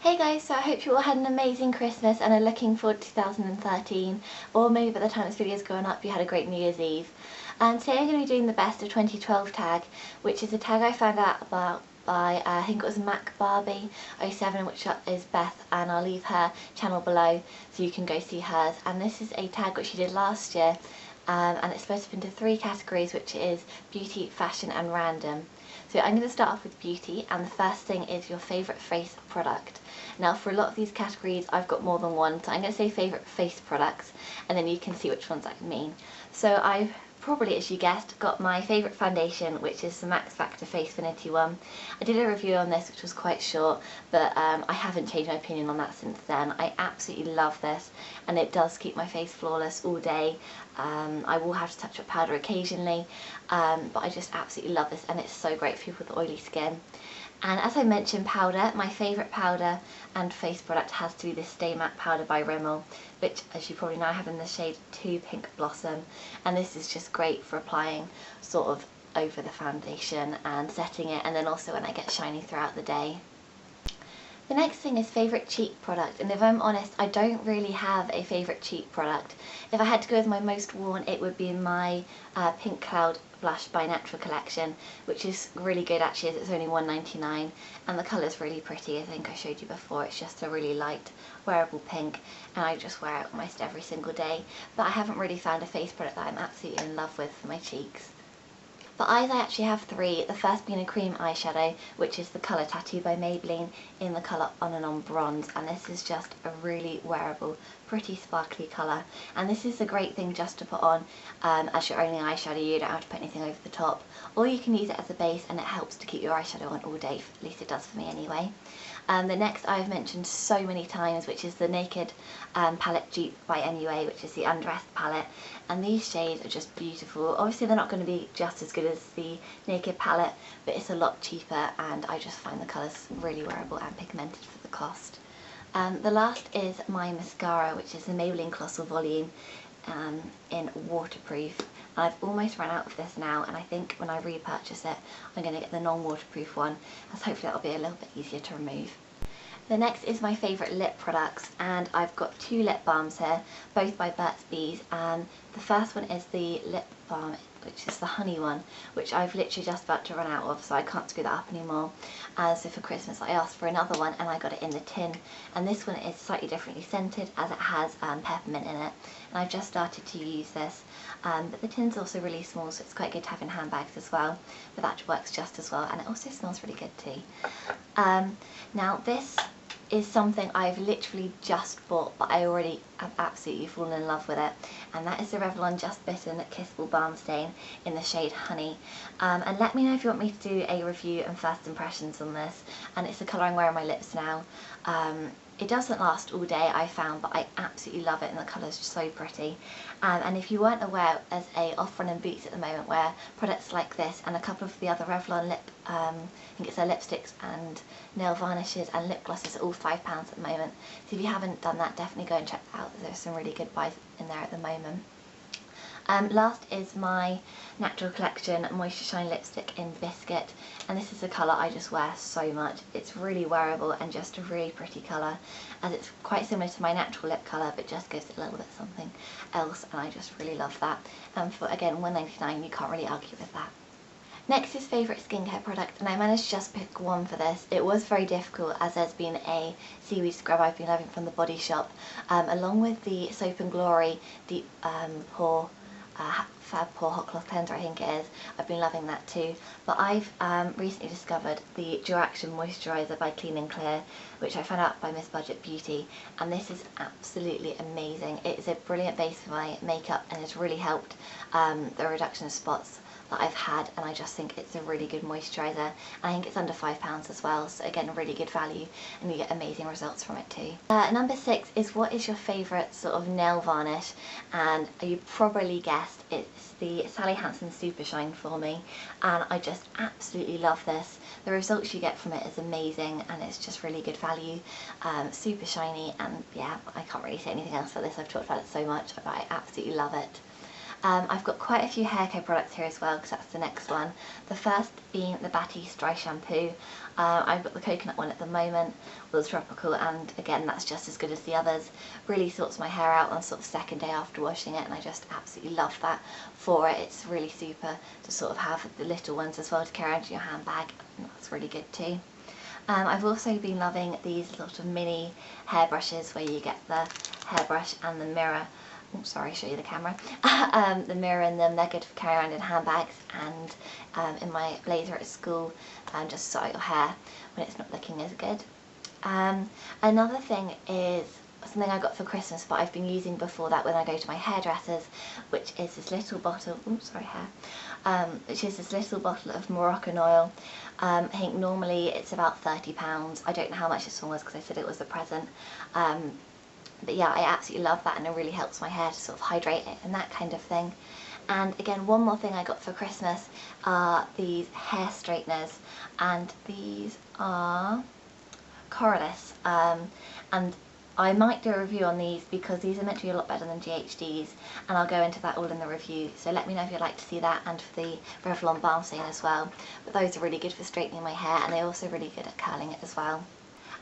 Hey guys, so I hope you all had an amazing Christmas and are looking forward to 2013, or maybe by the time this video is going up you had a great New Year's Eve. And today I'm going to be doing the best of 2012 tag, which is a tag I found out about by, I think it was Mac Barbie 07, which is Beth, and I'll leave her channel below so you can go see hers. And this is a tag which she did last year, and it's supposed to be into 3 categories, which is beauty, fashion and random. So I'm going to start off with beauty, and the first thing is your favourite face product. Now for a lot of these categories I've got more than one, so I'm going to say favourite face products and then you can see which ones I mean. So I've probably, as you guessed, got my favourite foundation, which is the Max Factor Facefinity one. I did a review on this which was quite short, but I haven't changed my opinion on that since then. I absolutely love this and it does keep my face flawless all day. I will have to touch up powder occasionally, but I just absolutely love this and it's so great for people with oily skin. And as I mentioned, powder, my favourite powder and face product has to be this Stay Matte powder by Rimmel, which as you probably know I have in the shade 2 Pink Blossom, and this is just great for applying sort of over the foundation and setting it, and then also when I get shiny throughout the day. The next thing is favourite cheek product, and if I'm honest I don't really have a favourite cheek product. If I had to go with my most worn it would be my Pink Cloud blush by Natural Collection, which is really good actually as it's only $1.99 and the colour's really pretty. I think I showed you before, it's just a really light wearable pink and I just wear it almost every single day, but I haven't really found a face product that I'm absolutely in love with for my cheeks. For eyes I actually have 3, the first being a cream eyeshadow, which is the Colour Tattoo by Maybelline in the colour On and On Bronze, and this is just a really wearable, pretty sparkly colour, and this is a great thing just to put on as your only eyeshadow. You don't have to put anything over the top, or you can use it as a base and it helps to keep your eyeshadow on all day, at least it does for me anyway. The next I've mentioned so many times, which is the Naked palette dupe by MUA, which is the Undressed palette, and these shades are just beautiful. Obviously they're not going to be just as good as the Naked palette, but it's a lot cheaper and I just find the colours really wearable and pigmented for the cost. The last is my mascara, which is the Maybelline Colossal Volume in Waterproof. I've almost run out of this now, and I think when I repurchase it I'm going to get the non-waterproof one, as hopefully that'll be a little bit easier to remove. The next is my favourite lip products, and I've got 2 lip balms here, both by Burt's Bees, and the first one is the lip balm, which is the honey one, which I've literally just about to run out of, so I can't screw that up anymore. So for Christmas I asked for another one and I got it in the tin, and this one is slightly differently scented as it has peppermint in it, and I've just started to use this, but the tin's also really small so it's quite good to have in handbags as well, but that works just as well and it also smells really good too. Now this is something I've literally just bought, but I already have absolutely fallen in love with it, and that is the Revlon Just Bitten Kissable Balm Stain in the shade Honey. And let me know if you want me to do a review and first impressions on this, and it's the colour I'm wearing on my lips now. It doesn't last all day I found, but I absolutely love it and the colour's just so pretty. And if you weren't aware, there's a offer on Boots at the moment where products like this and a couple of the other Revlon lip, I think it's their lipsticks and nail varnishes and lip glosses are all £5 at the moment. So if you haven't done that, definitely go and check that out. There's some really good buys in there at the moment. Last is my Natural Collection Moisture Shine Lipstick in Biscuit, and this is a colour I just wear so much. It's really wearable and just a really pretty colour, as it's quite similar to my natural lip colour but just gives it a little bit something else, and I just really love that. And for, again, $1.99 you can't really argue with that. Next is favourite skincare product, and I managed to just pick one for this. It was very difficult as there's been a seaweed scrub I've been loving from the Body Shop, along with the Soap and Glory Deep Pore Fab Pore Hot Cloth Cleanser, I think it is. I've been loving that too. But I've recently discovered the Duraction Moisturiser by Clean and Clear, which I found out by Miss Budget Beauty, and this is absolutely amazing. It is a brilliant base for my makeup and has really helped the reduction of spots that I've had, and I just think it's a really good moisturiser, and I think it's under £5 as well, so again a really good value and you get amazing results from it too. Number 6 is what is your favourite sort of nail varnish, and you probably guessed it's the Sally Hansen Super Shine for me, and I just absolutely love this. The results you get from it is amazing and it's just really good value, super shiny, and yeah, I can't really say anything else about this, I've talked about it so much, but I absolutely love it. I've got quite a few hair care products here as well, because that's the next one. The first being the Batiste Dry Shampoo. I've got the coconut one at the moment, or the tropical, and again that's just as good as the others. Really sorts my hair out on sort of second day after washing it, and I just absolutely love that for it. It's really super to sort of have the little ones as well to carry around in your handbag, and that's really good too. I've also been loving these sort of mini hairbrushes where you get the hairbrush and the mirror. Oh, sorry, show you the camera. The mirror in them, they're good for carrying around in handbags and in my blazer at school, just sort out your hair when it's not looking as good. Another thing is something I got for Christmas, but I've been using before that when I go to my hairdressers, which is this little bottle, which is this little bottle of Moroccan oil. I think normally it's about £30. I don't know how much this one was because I said it was a present. But yeah, I absolutely love that, and it really helps my hair to sort of hydrate it and that kind of thing. And again, one more thing I got for Christmas are these hair straighteners, and these are Coraliss, and I might do a review on these because these are meant to be a lot better than GHDs, and I'll go into that all in the review, so let me know if you'd like to see that, and for the Revlon Balm Stain as well. But those are really good for straightening my hair, and they're also really good at curling it as well.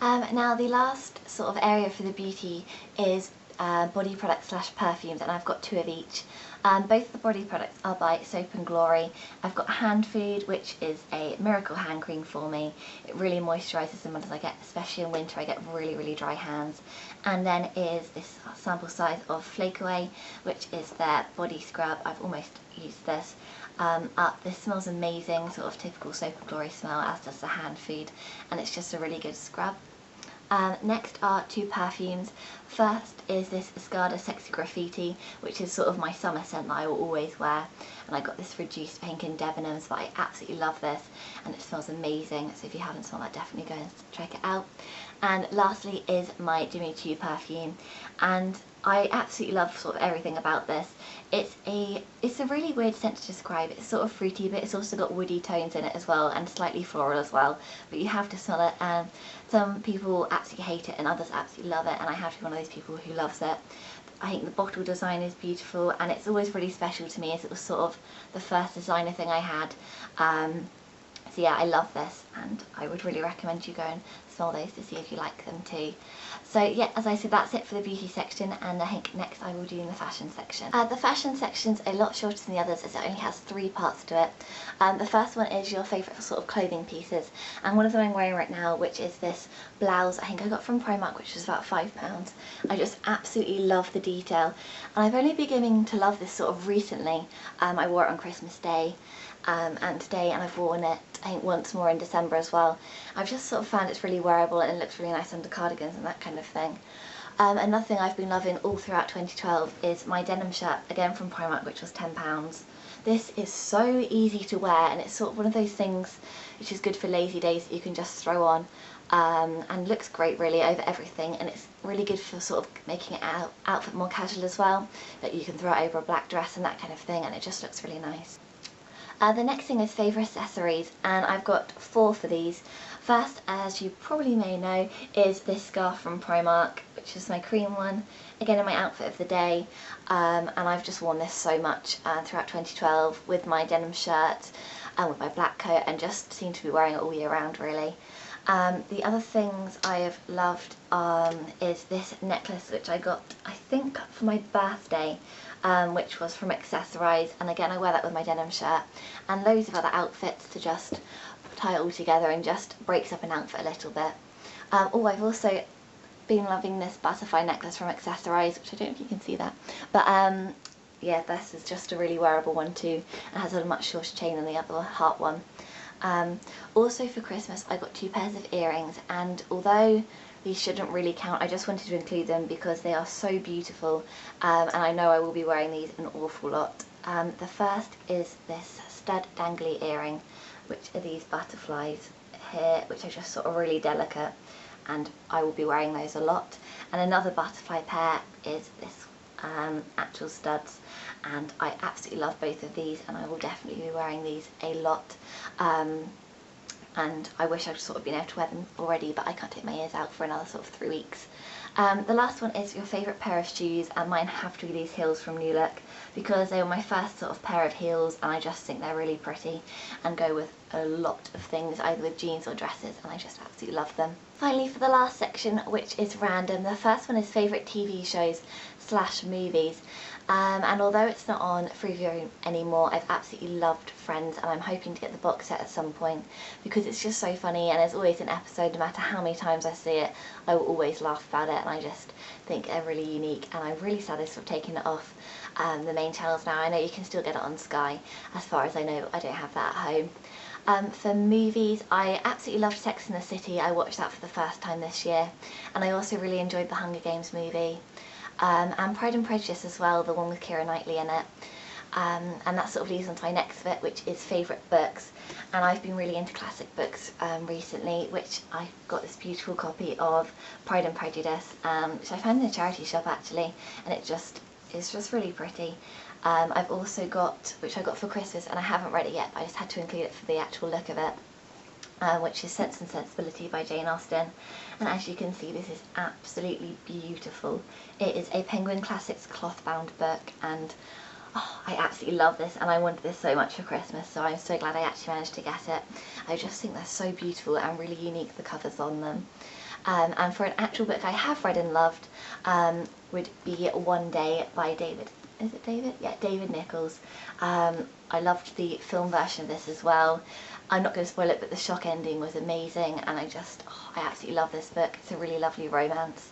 Now the last sort of area for the beauty is body products slash perfumes, and I've got two of each. Both of the body products are by Soap & Glory. I've got Hand Food, which is a miracle hand cream for me. It really moisturises them as I get, especially in winter, I get really dry hands. And then is this sample size of Flake Away, which is their body scrub. I've almost used this up. This smells amazing, sort of typical Soap & Glory smell, as does the Hand Food, and it's just a really good scrub. Next are two perfumes. First is this Escada Sexy Graffiti, which is sort of my summer scent that I will always wear, and I got this reduced pink in Debenhams, but I absolutely love this and it smells amazing, so if you haven't smelled that, definitely go and check it out. And lastly is my Jimmy Choo perfume, and I absolutely love sort of everything about this. It's a really weird scent to describe. It's sort of fruity, but it's also got woody tones in it as well, and slightly floral as well, but you have to smell it, and some people absolutely hate it and others absolutely love it, and I have to be one of those people who loves it. I think the bottle design is beautiful, and it's always really special to me as it was sort of the first designer thing I had. So yeah, I love this, and I would really recommend you go and smell those to see if you like them too. So yeah, as I said, that's it for the beauty section, and I think next I will do in the fashion section. The fashion section's a lot shorter than the others as it only has 3 parts to it. The first one is your favourite sort of clothing pieces, and one of them I'm wearing right now, which is this blouse I think I got from Primark, which was about £5. I just absolutely love the detail, and I've only beginning to love this sort of recently. I wore it on Christmas Day and today, and I've worn it I think once more in December as well. I've just sort of found it's really wearable and it looks really nice under cardigans and that kind of thing. Another thing I've been loving all throughout 2012 is my denim shirt, again from Primark, which was £10. This is so easy to wear, and it's sort of one of those things which is good for lazy days that you can just throw on, and looks great really over everything, and it's really good for sort of making it outfit more casual as well, that you can throw it over a black dress and that kind of thing, and it just looks really nice. The next thing is favourite accessories, and I've got 4 for these. First, as you probably may know, is this scarf from Primark, which is my cream one, again in my outfit of the day, and I've just worn this so much throughout 2012 with my denim shirt and with my black coat, and just seem to be wearing it all year round really. The other things I have loved is this necklace, which I got I think for my birthday, which was from Accessory, and again I wear that with my denim shirt, and loads of other outfits to just tie it all together and just breaks up an outfit a little bit. Oh, I've also been loving this butterfly necklace from Accessory, which I don't know if you can see that, but yeah, this is just a really wearable one too, and has a much shorter chain than the other heart one. Also for Christmas I got 2 pairs of earrings, and although these shouldn't really count, I just wanted to include them because they are so beautiful, and I know I will be wearing these an awful lot. The first is this stud dangly earring, which are these butterflies here, which are just sort of really delicate, and I will be wearing those a lot. And another butterfly pair is this actual studs, and I absolutely love both of these, and I will definitely be wearing these a lot. And I wish I'd sort of been able to wear them already, but I can't take my ears out for another sort of 3 weeks. The last one is your favourite pair of shoes, and mine have to be these heels from New Look because they were my first sort of pair of heels, and I just think they're really pretty and go with a lot of things, either with jeans or dresses, and I just absolutely love them. Finally, for the last section, which is random, the first one is favourite TV shows / movies. And although it's not on Freeview anymore, I've absolutely loved Friends, and I'm hoping to get the box set at some point because it's just so funny, and there's always an episode, no matter how many times I see it, I will always laugh about it, and I just think they're really unique, and I'm really sad they've sort of taken it off the main channels now. I know you can still get it on Sky, as far as I know, but I don't have that at home. For movies, I absolutely loved Sex and the City. I watched that for the first time this year, and I also really enjoyed the Hunger Games movie. And Pride and Prejudice as well, the one with Keira Knightley in it. And that sort of leads on to my next bit, which is favourite books. And I've been really into classic books recently, which I got this beautiful copy of Pride and Prejudice, which I found in a charity shop actually, and it's just really pretty. I've also got, which I got for Christmas, and I haven't read it yet, but I just had to include it for the actual look of it, which is Sense and Sensibility by Jane Austen. And as you can see, this is absolutely beautiful. It is a Penguin Classics cloth-bound book, and I absolutely love this, and I wanted this so much for Christmas, so I'm so glad I actually managed to get it. I just think they're so beautiful and really unique, the covers on them. And for an actual book I have read and loved, would be One Day by David. Is it David? Yeah, David Nichols. I loved the film version of this as well. I'm not going to spoil it, but the shock ending was amazing, and I absolutely love this book. It's a really lovely romance.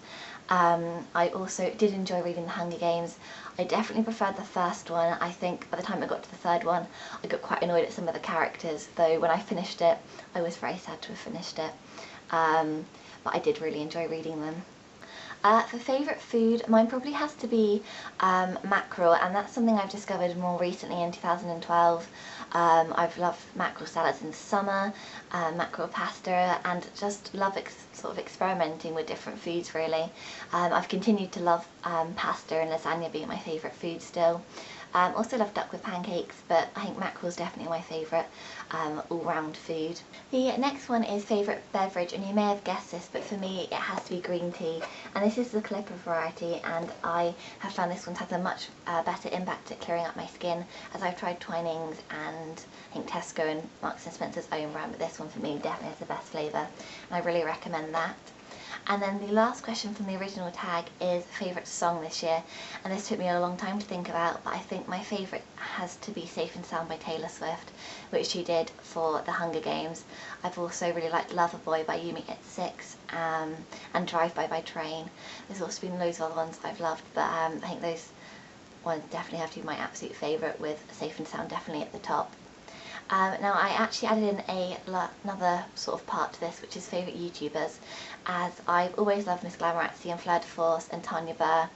I also did enjoy reading The Hunger Games. I definitely preferred the first one. I think by the time I got to the third one, I got quite annoyed at some of the characters, though when I finished it, I was very sad to have finished it. But I did really enjoy reading them. For favourite food, mine probably has to be mackerel, and that's something I've discovered more recently in 2012. I've loved mackerel salads in summer, mackerel pasta, and just love sort of experimenting with different foods really. I've continued to love pasta and lasagna being my favourite food still. Also love duck with pancakes, but I think mackerel is definitely my favourite all-round food. The next one is favourite beverage, and you may have guessed this, but for me it has to be green tea, and this is the Clipper variety, and I have found this one has a much better impact at clearing up my skin, as I've tried Twinings and I think Tesco and Marks & Spencer's own brand, but this one for me definitely has the best flavour, and I really recommend that. And then the last question from the original tag is favourite song this year, and this took me a long time to think about, but I think my favourite has to be Safe and Sound by Taylor Swift, which she did for the Hunger Games. I've also really liked Loverboy by You Meet at 6, and Drive By Train. There's also been loads of other ones I've loved, but I think those ones definitely have to be my absolute favourite, with Safe and Sound definitely at the top. Now I actually added in another sort of part to this, which is favourite YouTubers, as I've always loved Miss Glamorazzi and Fleur de Force and Tanya Burr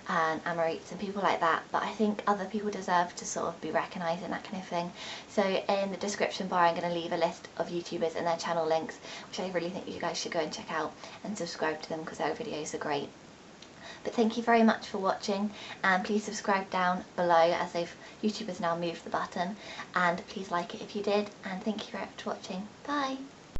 and Amaritz and people like that, but I think other people deserve to sort of be recognised and that kind of thing. So in the description bar I'm going to leave a list of YouTubers and their channel links, which I really think you guys should go and check out and subscribe to them because their videos are great. But thank you very much for watching, and please subscribe down below, as YouTube has now moved the button, and please like it if you did, and thank you very much for watching. Bye!